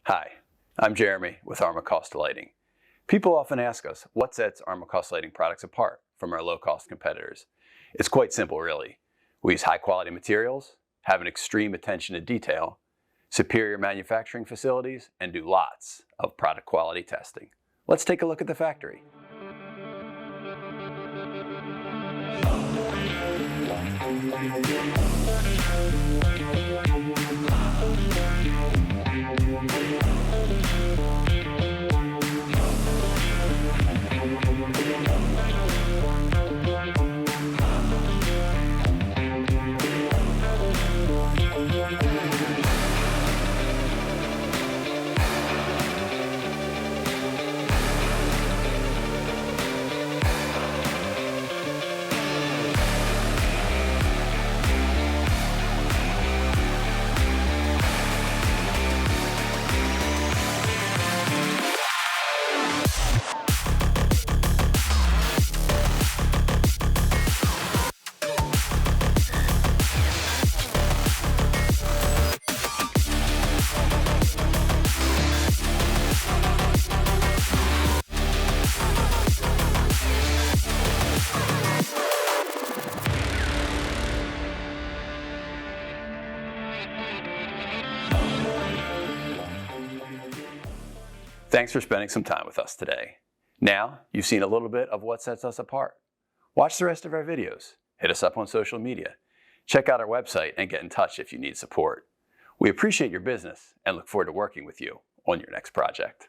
Hi, I'm Jeremy with Armacost Lighting. People often ask us what sets Armacost Lighting products apart from our low-cost competitors. It's quite simple, really. We use high-quality materials, have an extreme attention to detail, superior manufacturing facilities, and do lots of product quality testing. Let's take a look at the factory. Thanks for spending some time with us today. Now, you've seen a little bit of what sets us apart. Watch the rest of our videos, hit us up on social media, check out our website, and get in touch if you need support. We appreciate your business and look forward to working with you on your next project.